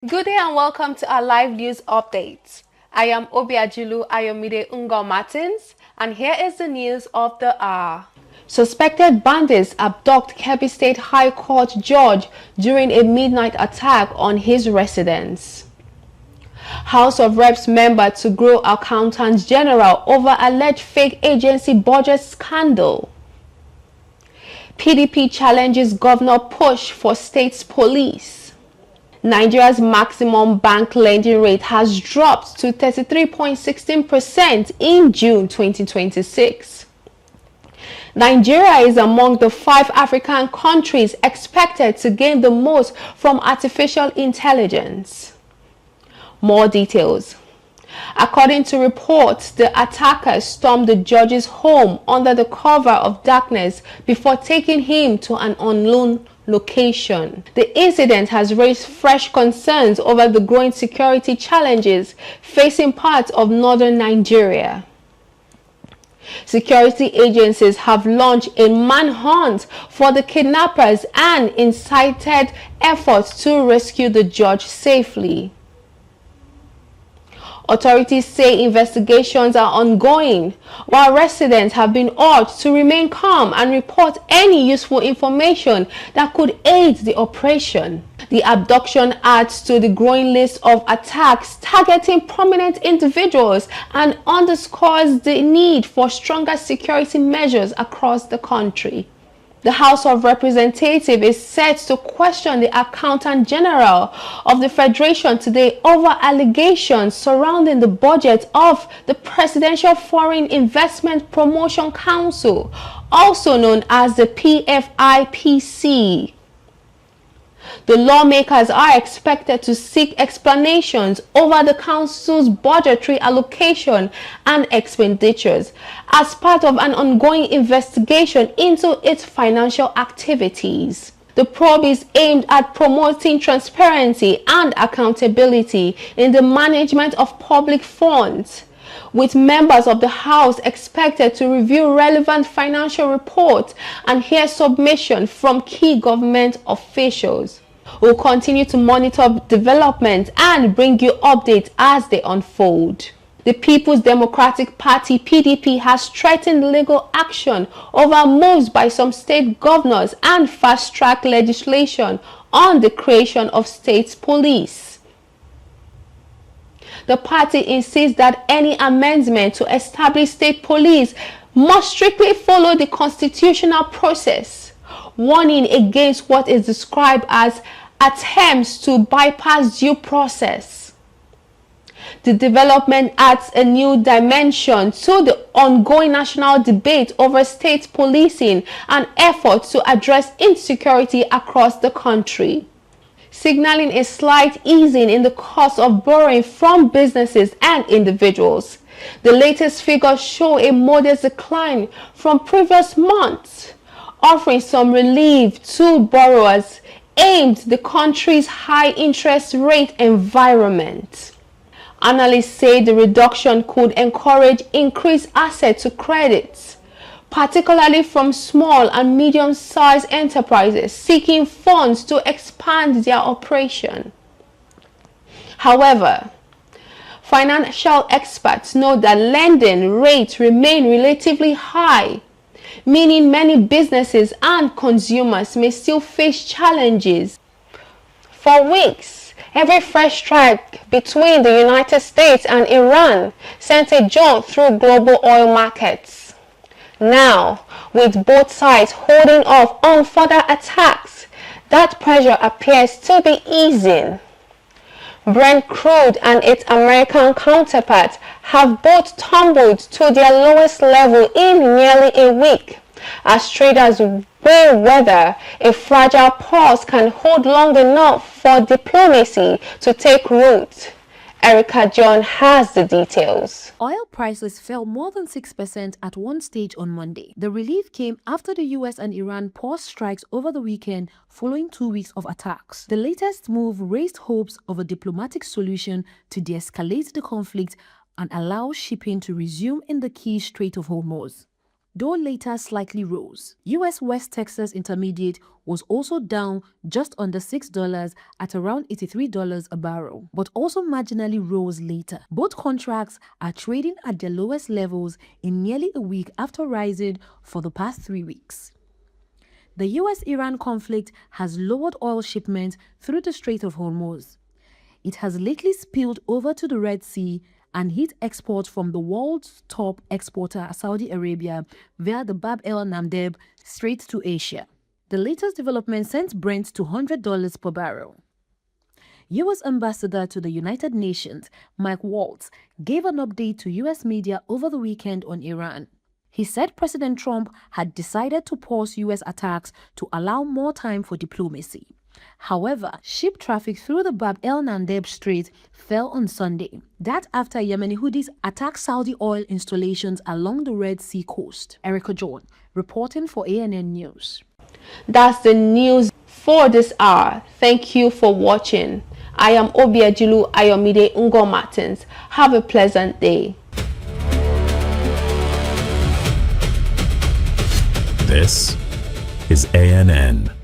Good day and welcome to our live news update. I am Obiajilu Ayomide Ungo Martins, and here is the news of the hour. Suspected bandits abduct Kebbi State High Court judge during a midnight attack on his residence. House of Reps member to grow Accountant General over alleged fake agency budget scandal. PDP challenges governor push for state's police. Nigeria's maximum bank lending rate has dropped to 33.16% in June 2026. Nigeria is among the 5 African countries expected to gain the most from artificial intelligence. More details. According to reports, the attackers stormed the judge's home under the cover of darkness before taking him to an unknown location. The incident has raised fresh concerns over the growing security challenges facing parts of northern Nigeria. Security agencies have launched a manhunt for the kidnappers and incited efforts to rescue the judge safely. Authorities say investigations are ongoing, while residents have been urged to remain calm and report any useful information that could aid the operation. The abduction adds to the growing list of attacks targeting prominent individuals and underscores the need for stronger security measures across the country. The House of Representatives is set to question the Accountant General of the Federation today over allegations surrounding the budget of the Presidential Foreign Investment Promotion Council, also known as the PFIPC. The lawmakers are expected to seek explanations over the council's budgetary allocation and expenditures as part of an ongoing investigation into its financial activities. The probe is aimed at promoting transparency and accountability in the management of public funds, with members of the House expected to review relevant financial reports and hear submissions from key government officials. We'll continue to monitor developments and bring you updates as they unfold. The People's Democratic Party (PDP) has threatened legal action over moves by some state governors and fast-track legislation on the creation of state police. The party insists that any amendment to establish state police must strictly follow the constitutional process, warning against what is described as attempts to bypass due process. The development adds a new dimension to the ongoing national debate over state policing and efforts to address insecurity across the country, signaling a slight easing in the cost of borrowing from businesses and individuals. The latest figures show a modest decline from previous months, offering some relief to borrowers aimed the country's high interest rate environment. Analysts say the reduction could encourage increased access to credits, particularly from small and medium-sized enterprises seeking funds to expand their operation. However, financial experts note that lending rates remain relatively high, meaning many businesses and consumers may still face challenges. For weeks, every fresh strike between the United States and Iran sent a jolt through global oil markets. Now, with both sides holding off on further attacks, that pressure appears to be easing. Brent crude and its American counterpart have both tumbled to their lowest level in nearly a week, as traders weigh whether a fragile pause can hold long enough for diplomacy to take root. Erica John has the details. Oil prices fell more than 6% at one stage on Monday. The relief came after the US and Iran paused strikes over the weekend following 2 weeks of attacks. The latest move raised hopes of a diplomatic solution to de-escalate the conflict and allow shipping to resume in the key Strait of Hormuz. though later slightly rose. US West Texas Intermediate was also down just under $6 at around $83 a barrel, but also marginally rose later. Both contracts are trading at their lowest levels in nearly a week after rising for the past 3 weeks. The US-Iran conflict has lowered oil shipments through the Strait of Hormuz. It has lately spilled over to the Red Sea and hit exports from the world's top exporter, Saudi Arabia, via the Bab el-Mandeb Strait to Asia. The latest development sent Brent to $100 per barrel. U.S. Ambassador to the United Nations, Mike Waltz, gave an update to U.S. media over the weekend on Iran. He said President Trump had decided to pause U.S. attacks to allow more time for diplomacy. However, ship traffic through the Bab el-Mandeb Strait fell on Sunday. That after Yemeni Houthis attacked Saudi oil installations along the Red Sea coast. Erica John, reporting for ANN News. That's the news for this hour. Thank you for watching. I am Obiajilu Ayomide Ngo Martins. Have a pleasant day. This is ANN.